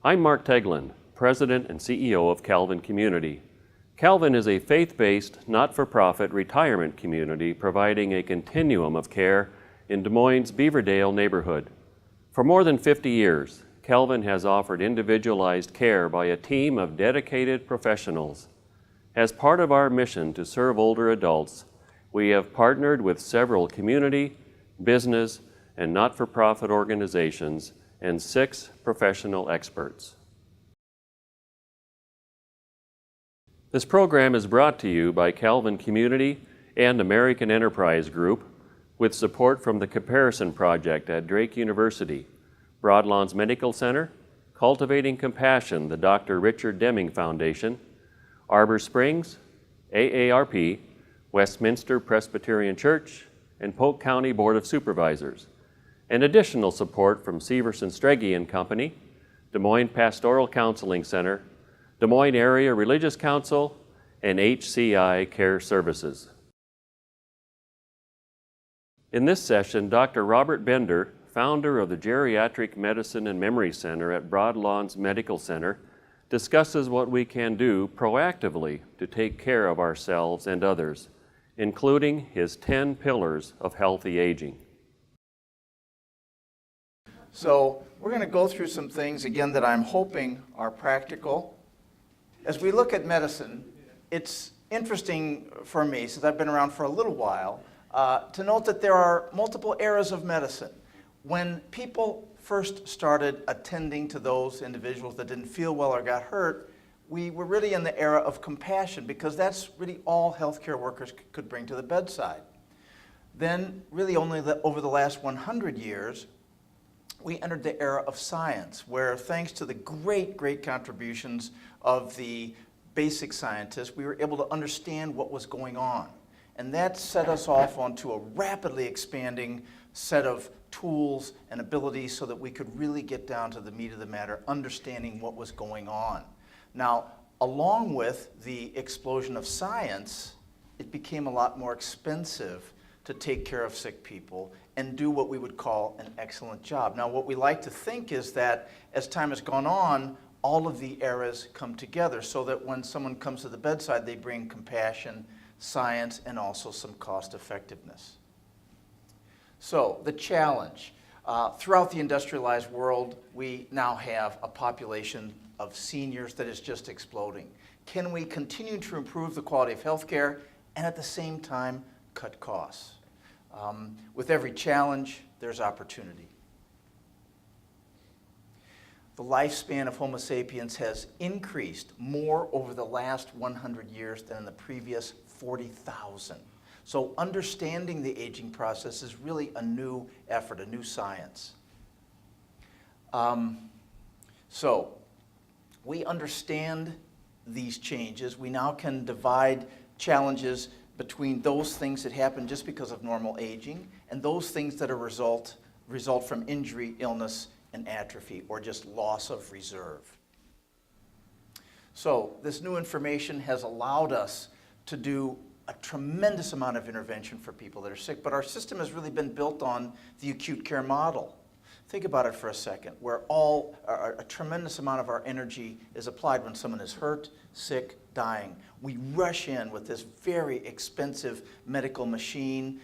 I'm Mark Teglin, President and CEO of Calvin Community. Calvin is a faith-based, not-for-profit retirement community providing a continuum of care in Des Moines' Beaverdale neighborhood. For more than 50 years, Calvin has offered individualized care by a team of dedicated professionals. As part of our mission to serve older adults, we have partnered with several community, business, and not-for-profit organizations and 6 professional experts. This program is brought to you by Calvin Community and American Enterprise Group with support from the Comparison Project at Drake University, Broadlawns Medical Center, Cultivating Compassion, the Dr. Richard Deming Foundation, Arbor Springs, AARP, Westminster Presbyterian Church, and Polk County Board of Supervisors, and additional support from Severson Strege and Company, Des Moines Pastoral Counseling Center, Des Moines Area Religious Council, and HCI Care Services. In this session, Dr. Robert Bender, founder of the Geriatric Medicine and Memory Center at Broadlawns Medical Center, discusses what we can do proactively to take care of ourselves and others, including his 10 pillars of healthy aging. So we're going to go through some things, again, that I'm hoping are practical. As we look at medicine, it's interesting for me, since I've been around for a little while, to note that there are multiple eras of medicine. When people first started attending to those individuals that didn't feel well or got hurt, we were really in the era of compassion, because that's really all healthcare workers could bring to the bedside. Then, really only over the last 100 years, we entered the era of science, where thanks to the great contributions of the basic scientists, we were able to understand what was going on. And that set us off onto a rapidly expanding set of tools and abilities so that we could really get down to the meat of the matter, understanding what was going on. Now, along with the explosion of science, it became a lot more expensive to take care of sick people and do what we would call an excellent job. Now, what we like to think is that as time has gone on, all of the eras come together so that when someone comes to the bedside, they bring compassion, science, and also some cost effectiveness. So, the challenge. Throughout the industrialized world, we now have a population of seniors that is just exploding. Can we continue to improve the quality of healthcare and at the same time cut costs? With every challenge, there's opportunity. The lifespan of Homo sapiens has increased more over the last 100 years than in the previous 40,000. So understanding the aging process is really a new effort, a new science. So we understand these changes. We now can divide challenges between those things that happen just because of normal aging and those things that are result from injury, illness, and atrophy, or just loss of reserve. So this new information has allowed us to do a tremendous amount of intervention for people that are sick, but our system has really been built on the acute care model. Think about it for a second, where a tremendous amount of our energy is applied when someone is hurt, sick, dying. We rush in with this very expensive medical machine.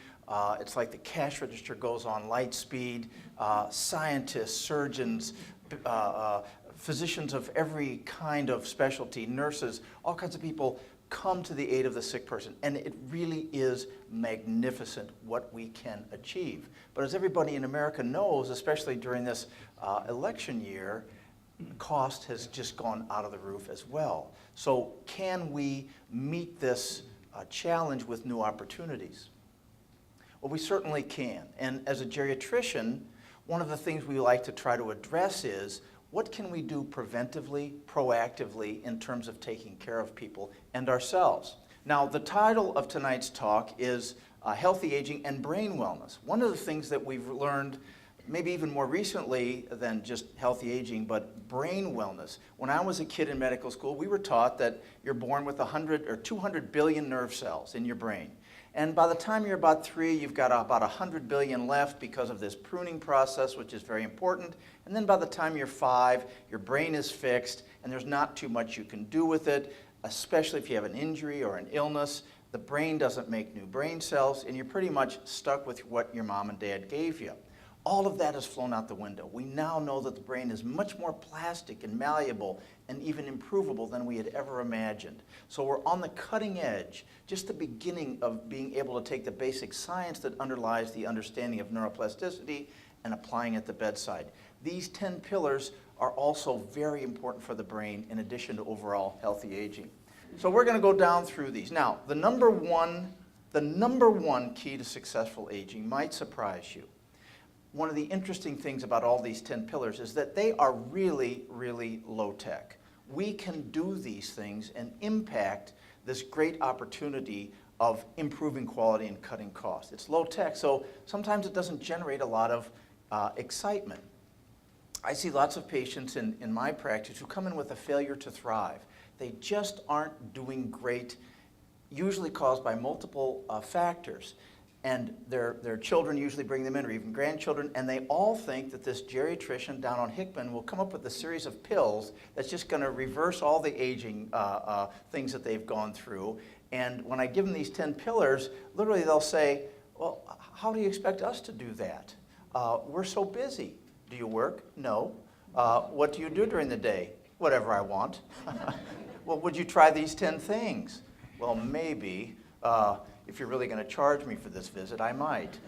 It's like the cash register goes on light speed. Scientists, surgeons, physicians of every kind of specialty, nurses, all kinds of people come to the aid of the sick person. And it really is magnificent what we can achieve. But as everybody in America knows, especially during this election year, cost has just gone out of the roof as well. So can we meet this challenge with new opportunities? Well, we certainly can. And as a geriatrician, one of the things we like to try to address is, what can we do preventively, proactively, in terms of taking care of people and ourselves? Now, the title of tonight's talk is Healthy Aging and Brain Wellness. One of the things that we've learned, maybe even more recently than just healthy aging, but brain wellness. When I was a kid in medical school, we were taught that you're born with 100 or 200 billion nerve cells in your brain. And by the time you're about 3, you've got about 100 billion left because of this pruning process, which is very important. And then by the time you're 5, your brain is fixed, and there's not too much you can do with it, especially if you have an injury or an illness. The brain doesn't make new brain cells, and you're pretty much stuck with what your mom and dad gave you. All of that has flown out the window. We now know that the brain is much more plastic and malleable and even improvable than we had ever imagined. So we're on the cutting edge, just the beginning of being able to take the basic science that underlies the understanding of neuroplasticity and applying it at the bedside. These 10 pillars are also very important for the brain in addition to overall healthy aging. So we're going to go down through these. Now, the number one key to successful aging might surprise you. One of the interesting things about all these 10 pillars is that they are really, really low tech. We can do these things and impact this great opportunity of improving quality and cutting costs. It's low tech, so sometimes it doesn't generate a lot of excitement. I see lots of patients in my practice who come in with a failure to thrive. They just aren't doing great, usually caused by multiple factors. And their children usually bring them in, or even grandchildren, and they all think that this geriatrician down on Hickman will come up with a series of pills that's just going to reverse all the aging things that they've gone through. And when I give them these 10 pillars, literally they'll say, well, how do you expect us to do that? We're so busy. Do you work? No. What do you do during the day? Whatever I want. Well, would you try these 10 things? Well, maybe. If you're really going to charge me for this visit, I might.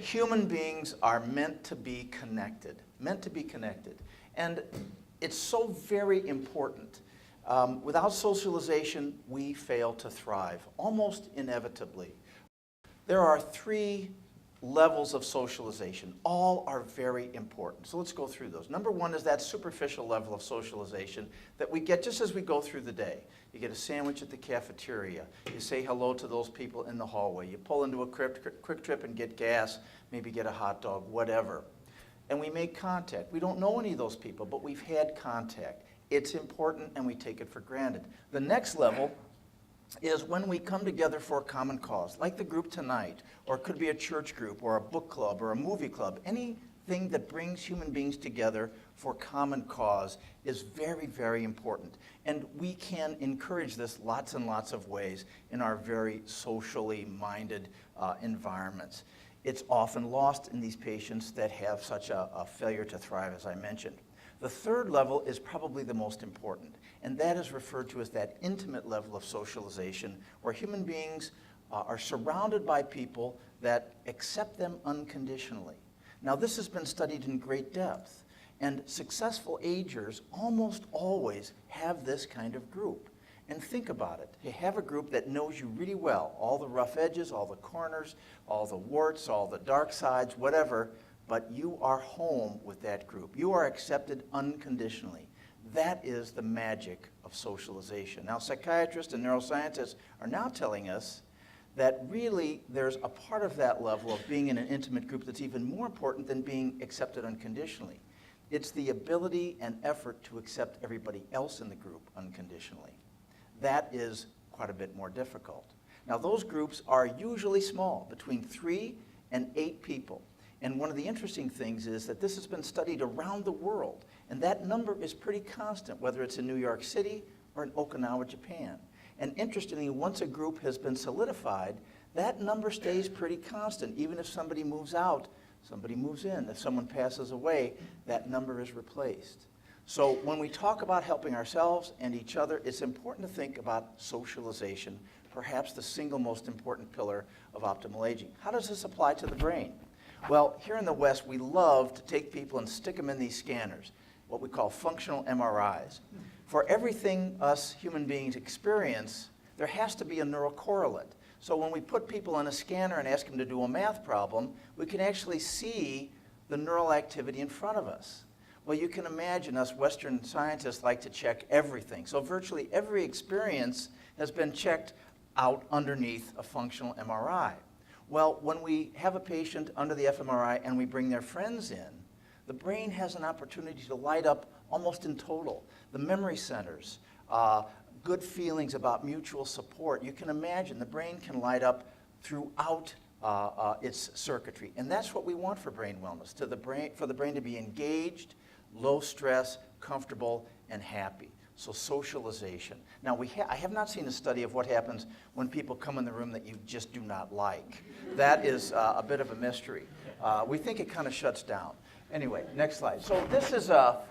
Human beings are meant to be connected, And it's so very important. Without socialization, we fail to thrive, almost inevitably. There are 3 levels of socialization. All are very important. So let's go through those. Number 1 is that superficial level of socialization that we get just as we go through the day. You get a sandwich at the cafeteria. You say hello to those people in the hallway. You pull into a quick trip and get gas, maybe get a hot dog, whatever. And we make contact. We don't know any of those people, but we've had contact. It's important and we take it for granted. The next level is when we come together for a common cause, like the group tonight, or it could be a church group, or a book club, or a movie club. Anything that brings human beings together for common cause is very, very important. And we can encourage this lots and lots of ways in our very socially minded environments. It's often lost in these patients that have such a failure to thrive, as I mentioned. The third level is probably the most important, and that is referred to as that intimate level of socialization, where human beings are surrounded by people that accept them unconditionally. Now, this has been studied in great depth, and successful agers almost always have this kind of group. And think about it. You have a group that knows you really well, all the rough edges, all the corners, all the warts, all the dark sides, whatever, but you are home with that group. You are accepted unconditionally. That is the magic of socialization. Now, psychiatrists and neuroscientists are now telling us that really there's a part of that level of being in an intimate group that's even more important than being accepted unconditionally. It's the ability and effort to accept everybody else in the group unconditionally. That is quite a bit more difficult. Now, those groups are usually small, between 3 and 8 people. And one of the interesting things is that this has been studied around the world, and that number is pretty constant, whether it's in New York City or in Okinawa, Japan. And interestingly, once a group has been solidified, that number stays pretty constant. Even if somebody moves out, somebody moves in. If someone passes away, that number is replaced. So when we talk about helping ourselves and each other, it's important to think about socialization, perhaps the single most important pillar of optimal aging. How does this apply to the brain? Well, here in the West, we love to take people and stick them in these scanners, what we call functional MRIs. For everything us human beings experience, there has to be a neural correlate. So when we put people in a scanner and ask them to do a math problem, we can actually see the neural activity in front of us. Well, you can imagine us Western scientists like to check everything. So virtually every experience has been checked out underneath a functional MRI. Well, when we have a patient under the fMRI and we bring their friends in, the brain has an opportunity to light up almost in total. The memory centers, good feelings about mutual support. You can imagine the brain can light up throughout its circuitry. And that's what we want for brain wellness, for the brain to be engaged, low stress, comfortable, and happy. So socialization. Now, I have not seen a study of what happens when people come in the room that you just do not like. That is a bit of a mystery. We think it kind of shuts down. Anyway, next slide. So this is a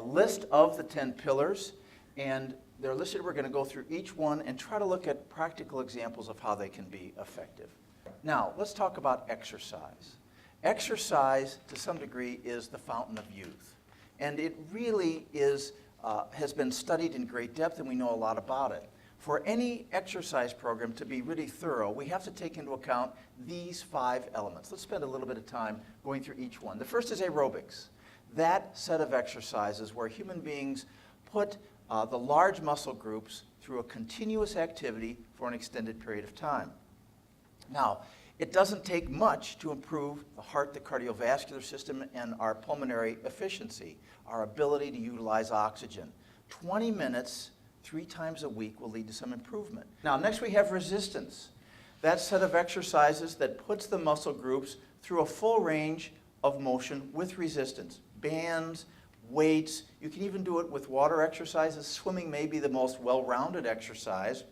list of the 10 pillars, and they're listed. We're going to go through each one and try to look at practical examples of how they can be effective. Now, let's talk about exercise. Exercise, to some degree, is the fountain of youth. And it really is, has been studied in great depth, and we know a lot about it. For any exercise program to be really thorough, we have to take into account these 5 elements. Let's spend a little bit of time going through each one. The first is aerobics. That set of exercises where human beings put the large muscle groups through a continuous activity for an extended period of time. Now, it doesn't take much to improve the heart, the cardiovascular system, and our pulmonary efficiency, our ability to utilize oxygen. 20 minutes, 3 times a week will lead to some improvement. Now, next we have resistance. That set of exercises that puts the muscle groups through a full range of motion with resistance. Bands, weights, you can even do it with water exercises. Swimming may be the most well-rounded exercise,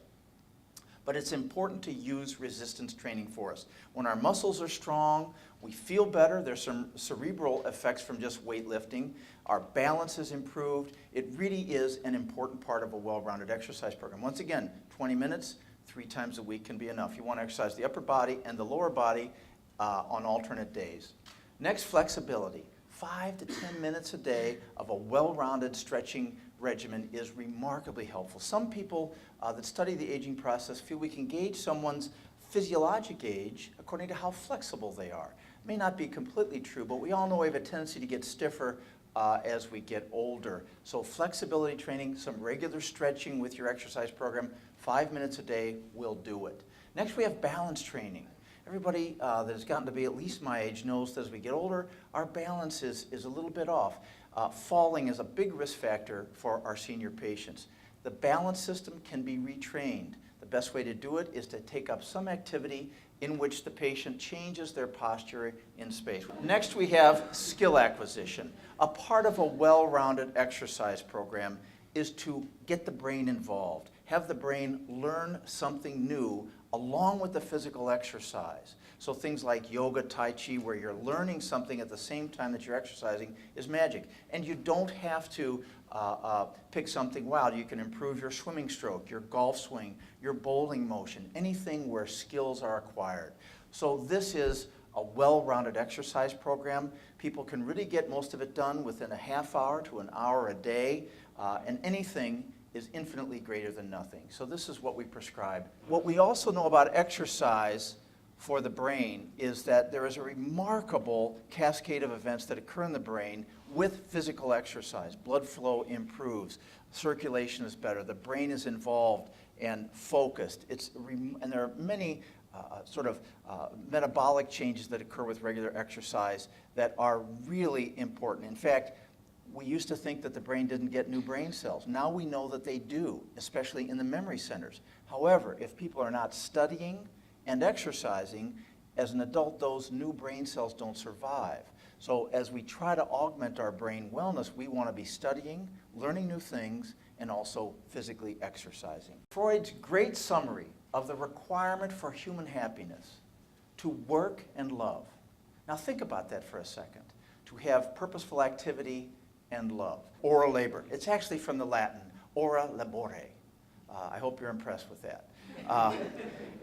but it's important to use resistance training for us. When our muscles are strong, we feel better. There's some cerebral effects from just weightlifting. Our balance is improved. It really is an important part of a well-rounded exercise program. Once again, 20 minutes, 3 times a week can be enough. You want to exercise the upper body and the lower body on alternate days. Next, flexibility. 5 to 10 minutes a day of a well-rounded stretching regimen is remarkably helpful. Some people that study the aging process feel we can gauge someone's physiologic age according to how flexible they are. It may not be completely true, but we all know we have a tendency to get stiffer as we get older. So flexibility training, some regular stretching with your exercise program, 5 minutes a day will do it. Next, we have balance training. Everybody that has gotten to be at least my age knows that as we get older, our balance is a little bit off. Falling is a big risk factor for our senior patients. The balance system can be retrained. The best way to do it is to take up some activity in which the patient changes their posture in space. Next, we have skill acquisition. A part of a well-rounded exercise program is to get the brain involved, have the brain learn something new along with the physical exercise. So things like yoga, tai chi, where you're learning something at the same time that you're exercising, is magic. And you don't have to pick something wild. You can improve your swimming stroke, your golf swing, your bowling motion, anything where skills are acquired. So this is a well-rounded exercise program. People can really get most of it done within a half hour to an hour a day, and anything is infinitely greater than nothing. So this is what we prescribe. What we also know about exercise for the brain is that there is a remarkable cascade of events that occur in the brain with physical exercise. Blood flow improves, circulation is better, the brain is involved and focused. And there are many metabolic changes that occur with regular exercise that are really important. In fact, we used to think that the brain didn't get new brain cells. Now we know that they do, especially in the memory centers. However, if people are not studying and exercising, as an adult, those new brain cells don't survive. So as we try to augment our brain wellness, we want to be studying, learning new things, and also physically exercising. Freud's great summary of the requirement for human happiness: to work and love. Now think about that for a second. To have purposeful activity and love. Ora labor. It's actually from the Latin, ora labore. I hope you're impressed with that.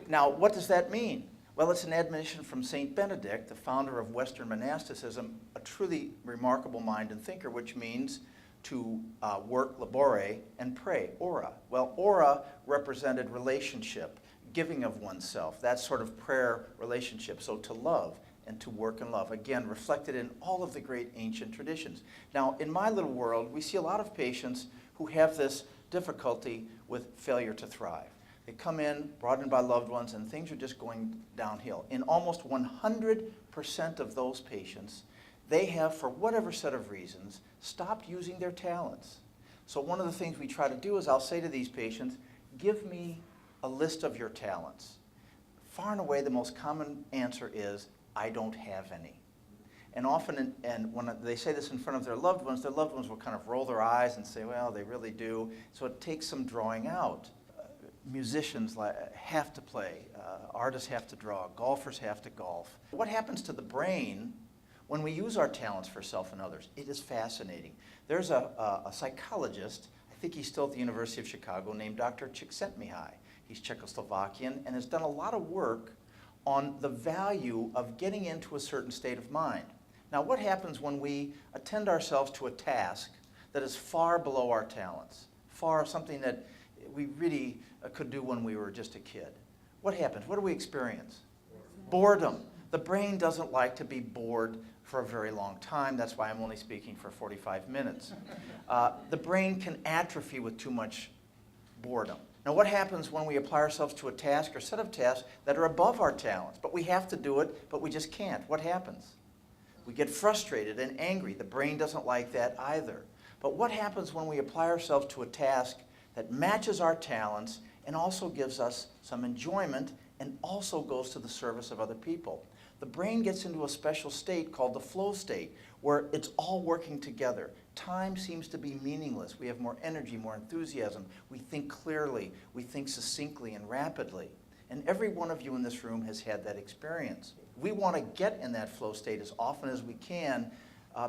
Now, what does that mean? Well, it's an admonition from St. Benedict, the founder of Western monasticism, a truly remarkable mind and thinker, which means to work, labore, and pray, ora. Well, ora represented relationship, giving of oneself, that sort of prayer relationship. So to love and to work and love, again, reflected in all of the great ancient traditions. Now, in my little world, we see a lot of patients who have this difficulty with failure to thrive. They come in, brought in by loved ones, and things are just going downhill. In almost 100% of those patients, they have, for whatever set of reasons, stopped using their talents. So one of the things we try to do is I'll say to these patients, give me a list of your talents. far and away the most common answer is, I don't have any. And often, and when they say this in front of their loved ones will kind of roll their eyes and say, well, they really do. So it takes some drawing out. Musicians have to play, artists have to draw, golfers have to golf. What happens to the brain when we use our talents for self and others? It is fascinating. There's a psychologist, I think he's still at the University of Chicago, named Dr. Csikszentmihalyi. He's Czechoslovakian and has done a lot of work on the value of getting into a certain state of mind. Now, what happens when we attend ourselves to a task that is far below our talents, far something that we really could do when we were just a kid? What happens? What do we experience? Boredom. The brain doesn't like to be bored for a very long time. That's why I'm only speaking for 45 minutes. The brain can atrophy with too much boredom. Now, what happens when we apply ourselves to a task or set of tasks that are above our talents, but we have to do it, but we just can't? What happens? We get frustrated and angry. The brain doesn't like that either. But what happens when we apply ourselves to a task that matches our talents and also gives us some enjoyment and also goes to the service of other people? The brain gets into a special state called the flow state, where it's all working together. Time seems to be meaningless. We have more energy, more enthusiasm. We think clearly. We think succinctly and rapidly. And every one of you in this room has had that experience. We want to get in that flow state as often as we can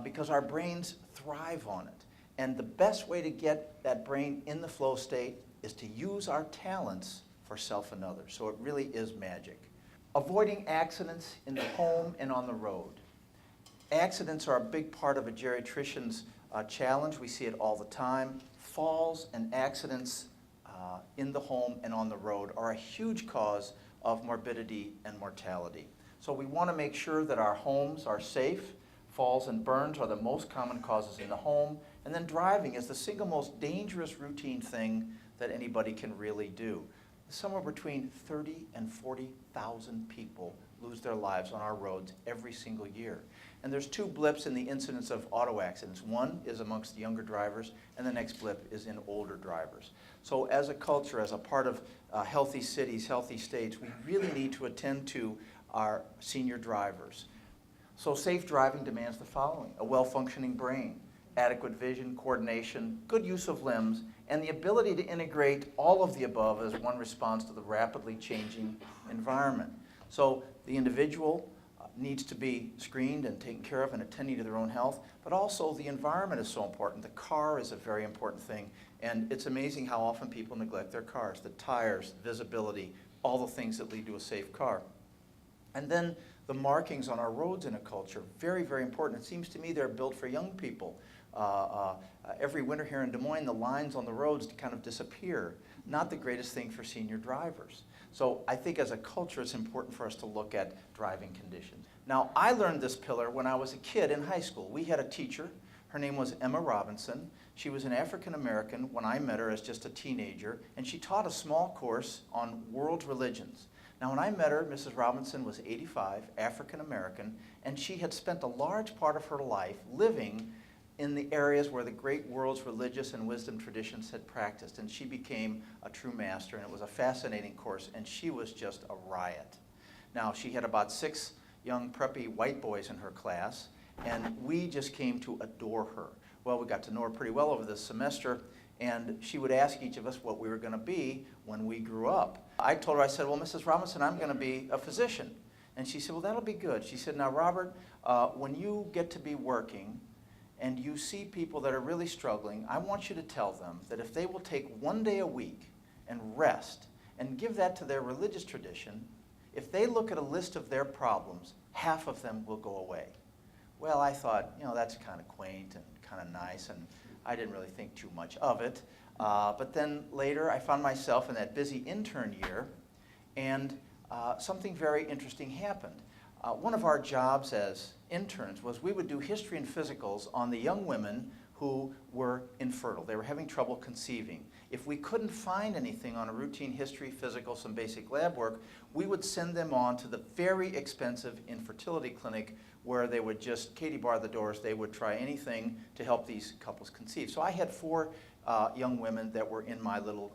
because our brains thrive on it. And the best way to get that brain in the flow state is to use our talents for self and others. So it really is magic. Avoiding accidents in the home and on the road. Accidents are a big part of a geriatrician's challenge. We see it all the time. Falls and accidents in the home and on the road are a huge cause of morbidity and mortality. So we want to make sure that our homes are safe. Falls and burns are the most common causes in the home. And then driving is the single most dangerous routine thing that anybody can really do. Somewhere between 30 and 40,000 people lose their lives on our roads every single year. And there's two blips in the incidence of auto accidents. One is amongst younger drivers, and the next blip is in older drivers. So as a culture, as a part of healthy cities, healthy states, we really need to attend to our senior drivers. So safe driving demands the following: a well-functioning brain, adequate vision, coordination, good use of limbs, and the ability to integrate all of the above as one responds to the rapidly changing environment. So the individual needs to be screened and taken care of and attending to their own health, but also the environment is so important. The car is a very important thing, and it's amazing how often people neglect their cars. The tires, visibility, all the things that lead to a safe car. And then the markings on our roads in a culture, very, very important. It seems to me they're built for young people. Every winter here in Des Moines, the lines on the roads kind of disappear. Not the greatest thing for senior drivers. So I think as a culture, it's important for us to look at driving conditions. Now, I learned this pillar when I was a kid in high school. We had a teacher. Her name was Emma Robinson. She was an African American when I met her as just a teenager, and she taught a small course on world religions. Now, when I met her, Mrs. Robinson was 85, African American, and she had spent a large part of her life living in the areas where the great world's religious and wisdom traditions had practiced, and she became a true master, and it was a fascinating course, and she was just a riot. Now, she had about 6 young preppy white boys in her class, and we just came to adore her. Well, we got to know her pretty well over this semester, and she would ask each of us what we were going to be when we grew up. I told her, I said, well, Mrs. Robinson, I'm going to be a physician. And she said, well, that'll be good. She said, now, Robert, when you get to be working and you see people that are really struggling, I want you to tell them that if they will take one day a week and rest and give that to their religious tradition, if they look at a list of their problems, half of them will go away. Well, I thought, you know, that's kind of quaint and kind of nice, and I didn't really think too much of it. But then later, I found myself in that busy intern year, and something very interesting happened. One of our jobs as interns was we would do history and physicals on the young women who were infertile. They were having trouble conceiving. If we couldn't find anything on a routine history, physical, some basic lab work, we would send them on to the very expensive infertility clinic where they would just Katie bar the doors. They would try anything to help these couples conceive. So I had 4 young women that were in my little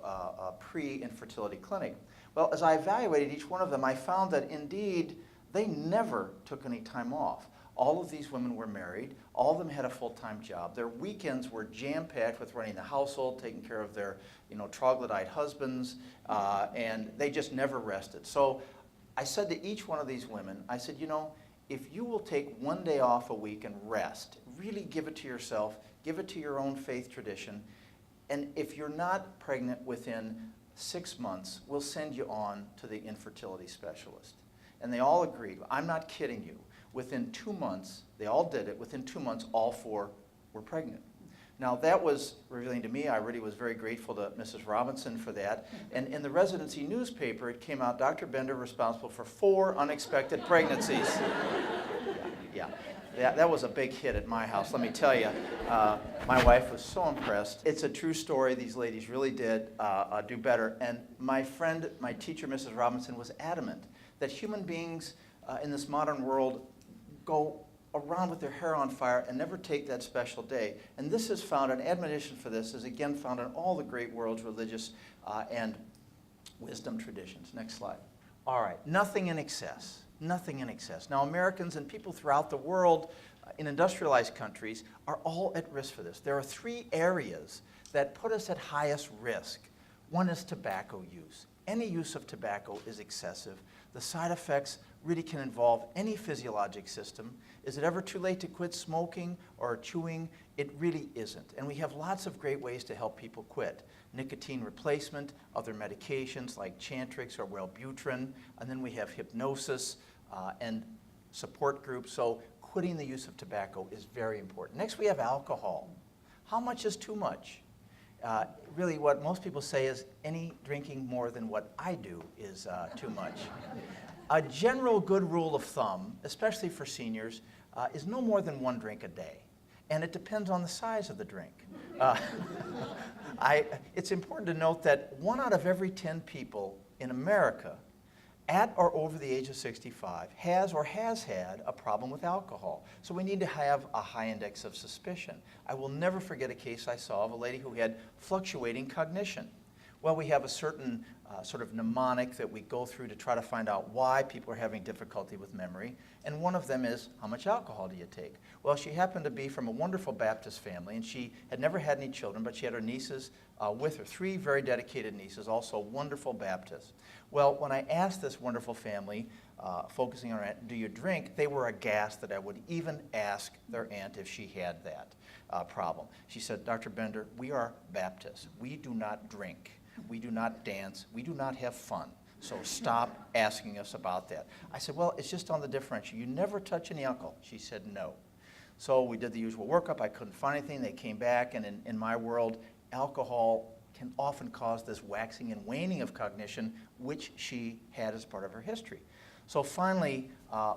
pre-infertility clinic. Well, as I evaluated each one of them, I found that indeed they never took any time off. All of these women were married. All of them had a full-time job. Their weekends were jam-packed with running the household, taking care of their troglodyte husbands, and they just never rested. So I said to each one of these women, I said, if you will take one day off a week and rest, really give it to yourself, give it to your own faith tradition, and if you're not pregnant within 6 months, we'll send you on to the infertility specialist. And they all agreed. I'm not kidding you. Within 2 months, they all did it. Within 2 months, all 4 were pregnant. Now, that was revealing to me. I really was very grateful to Mrs. Robinson for that. And in the residency newspaper, it came out, Dr. Bender responsible for 4 unexpected pregnancies. Yeah. That was a big hit at my house, let me tell you. My wife was so impressed. It's a true story. These ladies really did do better. And my friend, my teacher, Mrs. Robinson, was adamant that human beings in this modern world go around with their hair on fire and never take that special day. And this is found, an admonition for this is again found in all the great world's religious and wisdom traditions. Next slide. All right, nothing in excess. Nothing in excess. Now, Americans and people throughout the world in industrialized countries are all at risk for this. There are 3 areas that put us at highest risk. One is tobacco use. Any use of tobacco is excessive. The side effects really can involve any physiologic system. Is it ever too late to quit smoking or chewing? It really isn't. And we have lots of great ways to help people quit. Nicotine replacement, other medications like Chantix or Wellbutrin, and then we have hypnosis and support groups. So quitting the use of tobacco is very important. Next, we have alcohol. How much is too much? Really, what most people say is any drinking more than what I do is too much. A general good rule of thumb, especially for seniors, is no more than 1 drink a day. And it depends on the size of the drink. It's important to note that 1 out of every 10 people in America at or over the age of 65 has or has had a problem with alcohol. So we need to have a high index of suspicion. I will never forget a case I saw of a lady who had fluctuating cognition. Well, we have a certain sort of mnemonic that we go through to try to find out why people are having difficulty with memory. And one of them is, how much alcohol do you take? Well, she happened to be from a wonderful Baptist family, and she had never had any children, but she had her nieces with her, 3 very dedicated nieces, also wonderful Baptists. Well, when I asked this wonderful family, focusing on, do you drink, they were aghast that I would even ask their aunt if she had that problem. She said, Dr. Bender, we are Baptists. We do not drink. We do not dance. We do not have fun. So stop asking us about that. I said, well, it's just on the differential. You never touch any alcohol. She said, no. So we did the usual workup. I couldn't find anything. They came back, and in my world, alcohol can often cause this waxing and waning of cognition, which she had as part of her history. So finally,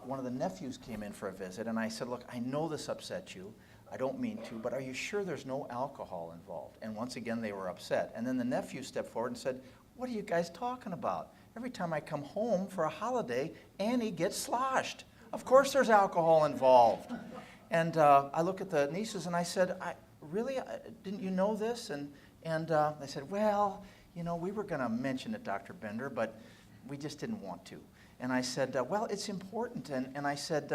one of the nephews came in for a visit, and I said, look, I know this upset you. I don't mean to, but are you sure there's no alcohol involved? And once again, they were upset. And then the nephew stepped forward and said, what are you guys talking about? Every time I come home for a holiday, Annie gets sloshed. Of course there's alcohol involved. And I look at the nieces and I said, really, didn't you know this? And they said, well, we were going to mention it, Dr. Bender, but we just didn't want to. And I said, well, it's important. And I said,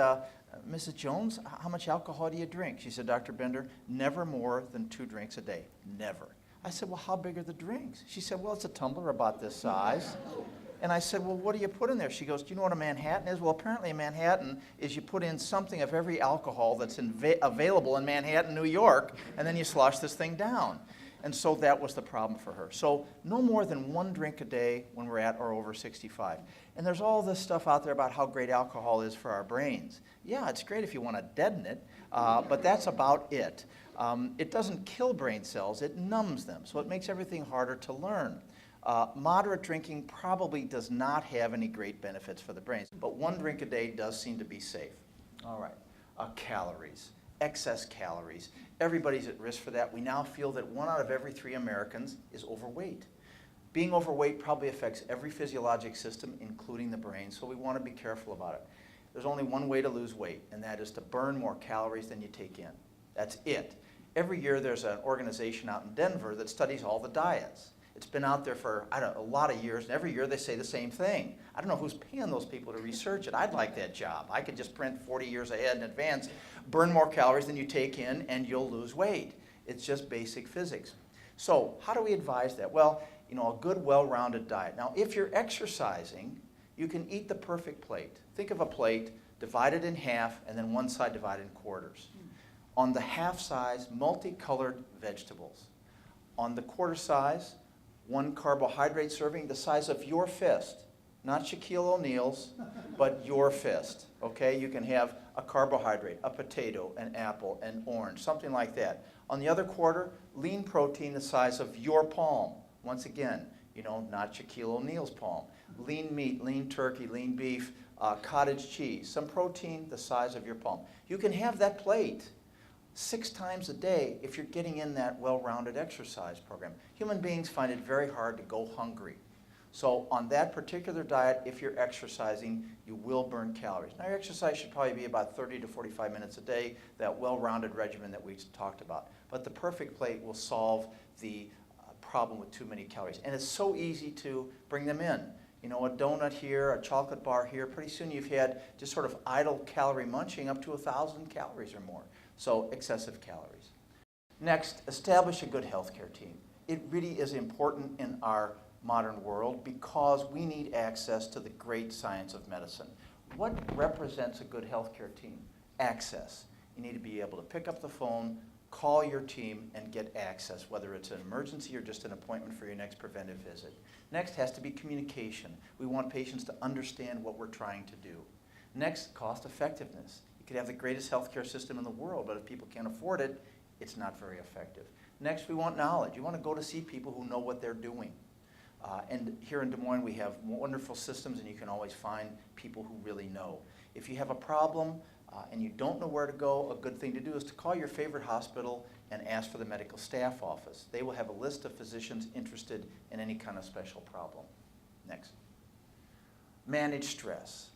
Mrs. Jones, how much alcohol do you drink? She said, Dr. Bender, never more than 2 drinks a day. Never. I said, well, how big are the drinks? She said, well, it's a tumbler about this size. And I said, well, what do you put in there? She goes, do you know what a Manhattan is? Well, apparently a Manhattan is you put in something of every alcohol that's available in Manhattan, New York, and then you slosh this thing down. And so that was the problem for her. So no more than 1 drink a day when we're at or over 65. And there's all this stuff out there about how great alcohol is for our brains. Yeah, it's great if you want to deaden it, but that's about it. It doesn't kill brain cells, it numbs them, so it makes everything harder to learn. Moderate drinking probably does not have any great benefits for the brain, but 1 drink a day does seem to be safe. All right, calories. Excess calories. Everybody's at risk for that. We now feel that 1 out of every 3 Americans is overweight. Being overweight probably affects every physiologic system, including the brain, so we want to be careful about it. There's only one way to lose weight, and that is to burn more calories than you take in. That's it. Every year there's an organization out in Denver that studies all the diets. It's been out there for, I don't know, a lot of years, and every year they say the same thing. I don't know who's paying those people to research it. I'd like that job. I could just print 40 years ahead in advance, burn more calories than you take in, and you'll lose weight. It's just basic physics. So how do we advise that? Well, you know, a good, well-rounded diet. Now, if you're exercising, you can eat the perfect plate. Think of a plate divided in half, and then one side divided in quarters. On the half size, multicolored vegetables. On the quarter size, one carbohydrate serving the size of your fist. Not Shaquille O'Neal's, but your fist. Okay, you can have a carbohydrate, a potato, an apple, an orange, something like that. On the other quarter, lean protein the size of your palm. Once again, you know, not Shaquille O'Neal's palm. Lean meat, lean turkey, lean beef, cottage cheese, some protein the size of your palm. You can have that plate 6 times a day if you're getting in that well-rounded exercise program. Human beings find it very hard to go hungry. So on that particular diet, if you're exercising, you will burn calories. Now your exercise should probably be about 30 to 45 minutes a day, that well-rounded regimen that we talked about. But the perfect plate will solve the problem with too many calories. And it's so easy to bring them in. You know, a donut here, a chocolate bar here, pretty soon you've had just sort of idle calorie munching up to 1,000 calories or more. So excessive calories. Next, establish a good healthcare team. It really is important in our modern world because we need access to the great science of medicine. What represents a good healthcare team? Access. You need to be able to pick up the phone, call your team, and get access, whether it's an emergency or just an appointment for your next preventive visit. Next has to be communication. We want patients to understand what we're trying to do. Next, cost effectiveness. You could have the greatest healthcare system in the world, but if people can't afford it, it's not very effective. Next, we want knowledge. You want to go to see people who know what they're doing. And here in Des Moines, we have wonderful systems, and you can always find people who really know. If you have a problem and you don't know where to go, a good thing to do is to call your favorite hospital and ask for the medical staff office. They will have a list of physicians interested in any kind of special problem. Next. Manage stress.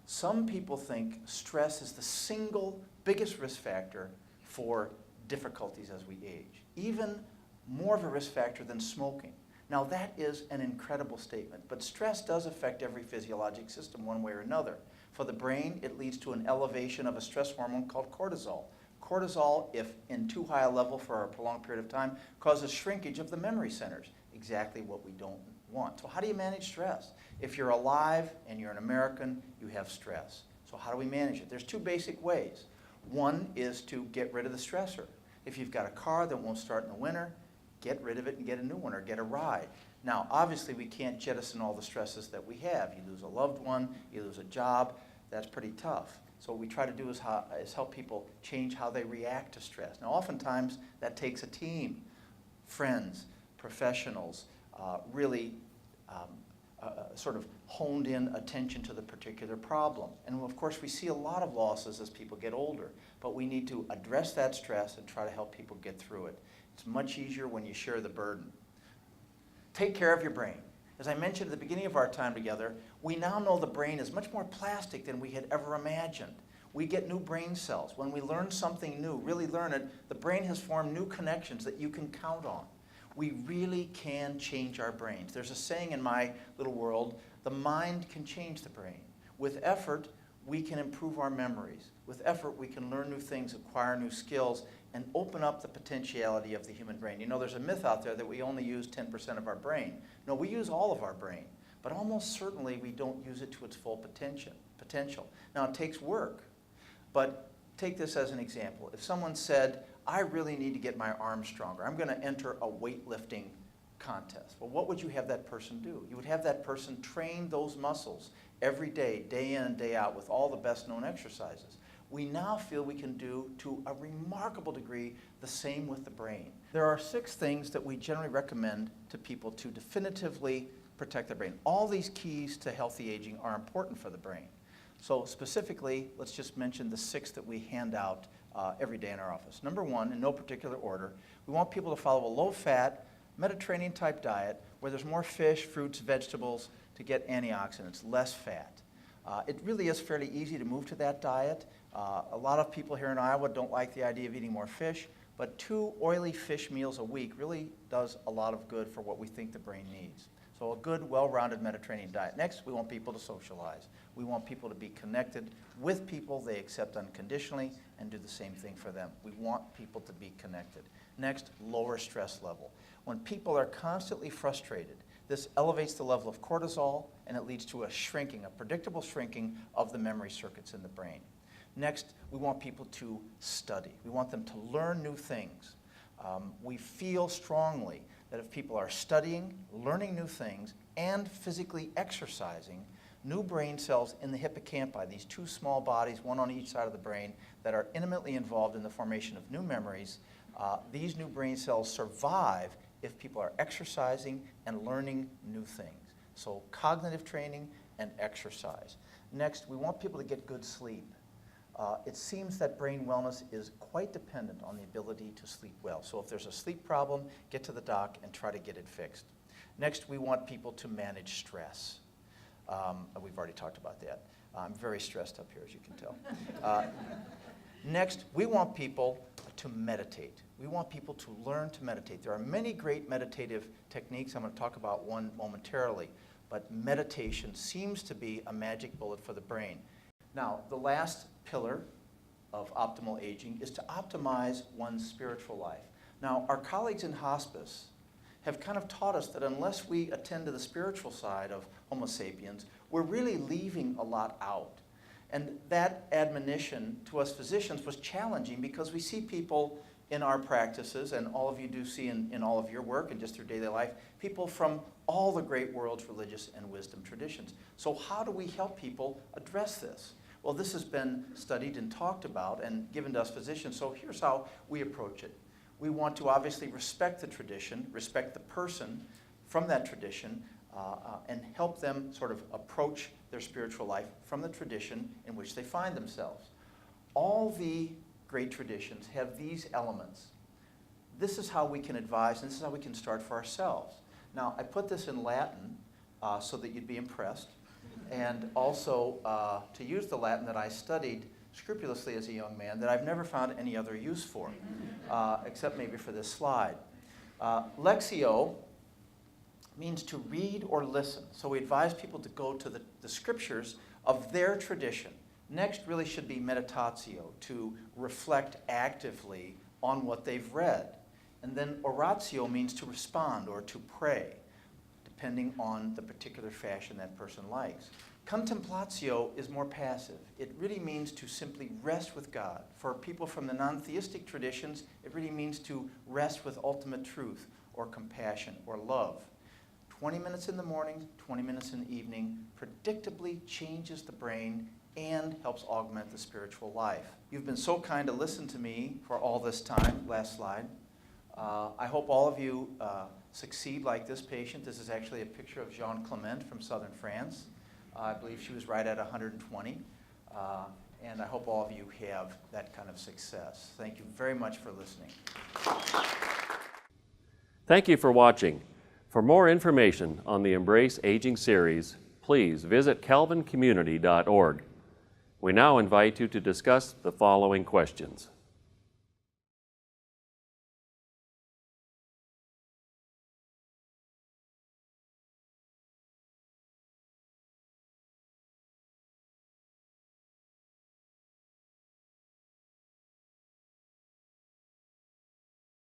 Some people think stress is the single biggest risk factor for difficulties as we age, even more of a risk factor than smoking. Now that is an incredible statement, but stress does affect every physiologic system one way or another. For the brain, it leads to an elevation of a stress hormone called cortisol. Cortisol, if in too high a level for a prolonged period of time, causes shrinkage of the memory centers, exactly what we don't want. So how do you manage stress? If you're alive and you're an American, you have stress. So how do we manage it? There's 2 basic ways. One is to get rid of the stressor. If you've got a car that won't start in the winter, get rid of it and get a new one or get a ride. Now, obviously, we can't jettison all the stresses that we have. You lose a loved one, you lose a job, that's pretty tough. So what we try to do is help people change how they react to stress. Now, oftentimes, that takes a team, friends, professionals, really sort of honed in attention to the particular problem. And of course, we see a lot of losses as people get older, but we need to address that stress and try to help people get through it. It's much easier when you share the burden. Take care of your brain. As I mentioned at the beginning of our time together, we now know the brain is much more plastic than we had ever imagined. We get new brain cells. When we learn something new, really learn it, the brain has formed new connections that you can count on. We really can change our brains. There's a saying in my little world, the mind can change the brain. With effort, we can improve our memories. With effort, we can learn new things, acquire new skills, and open up the potentiality of the human brain. You know, there's a myth out there that we only use 10% of our brain. No, we use all of our brain, but almost certainly we don't use it to its full potential. Now, it takes work, but take this as an example. If someone said, I really need to get my arms stronger, I'm going to enter a weightlifting contest. Well, what would you have that person do? You would have that person train those muscles every day, day in and day out, with all the best known exercises. We now feel we can do, to a remarkable degree, the same with the brain. There are 6 things that we generally recommend to people to definitively protect their brain. All these keys to healthy aging are important for the brain. So specifically, let's just mention the 6 that we hand out every day in our office. Number 1, in no particular order, we want people to follow a low-fat, Mediterranean-type diet where there's more fish, fruits, vegetables to get antioxidants, less fat. It really is fairly easy to move to that diet. A lot of people here in Iowa don't like the idea of eating more fish. but 2 oily fish meals a week really does a lot of good for what we think the brain needs. So a good, well-rounded Mediterranean diet. Next, we want people to socialize. We want people to be connected with people they accept unconditionally and do the same thing for them. We want people to be connected. Next, lower stress level. When people are constantly frustrated, this elevates the level of cortisol and it leads to a shrinking, a predictable shrinking of the memory circuits in the brain. Next, we want people to study. We want them to learn new things. We feel strongly that if people are studying, learning new things, and physically exercising, new brain cells in the hippocampi, these 2 small bodies, one on each side of the brain, that are intimately involved in the formation of new memories, these new brain cells survive if people are exercising and learning new things. So cognitive training and exercise. Next, we want people to get good sleep. It seems that brain wellness is quite dependent on the ability to sleep well. So if there's a sleep problem, get to the doc and try to get it fixed. Next, we want people to manage stress. We've already talked about that. I'm very stressed up here, as you can tell. Next, we want people to meditate. We want people to learn to meditate. There are many great meditative techniques. I'm going to talk about one momentarily. But meditation seems to be a magic bullet for the brain. Now, the last pillar of optimal aging is to optimize one's spiritual life. Now, our colleagues in hospice have kind of taught us that unless we attend to the spiritual side of Homo sapiens, we're really leaving a lot out. And that admonition to us physicians was challenging because we see people in our practices, and all of you do see in all of your work and just through daily life, people from all the great world's religious and wisdom traditions. So how do we help people address this? Well, this has been studied and talked about and given to us physicians, so here's how we approach it. We want to obviously respect the tradition, respect the person from that tradition, and help them sort of approach their spiritual life from the tradition in which they find themselves. All the great traditions have these elements. This is how we can advise, and this is how we can start for ourselves. Now, I put this in Latin so that you'd be impressed, and also to use the Latin that I studied scrupulously as a young man that I've never found any other use for, except maybe for this slide. Lectio means to read or listen. So we advise people to go to the scriptures of their tradition. Next really should be meditatio, to reflect actively on what they've read. And then oratio means to respond or to pray, depending on the particular fashion that person likes. Contemplatio is more passive. It really means to simply rest with God. For people from the non-theistic traditions, it really means to rest with ultimate truth or compassion or love. 20 minutes in the morning, 20 minutes in the evening predictably changes the brain and helps augment the spiritual life. You've been so kind to listen to me for all this time. Last slide. I hope all of you succeed like this patient. This is actually a picture of Jean Clement from southern France. I believe she was right at 120. And I hope all of you have that kind of success. Thank you very much for listening. Thank you for watching. For more information on the Embrace Aging series, please visit calvincommunity.org. We now invite you to discuss the following questions.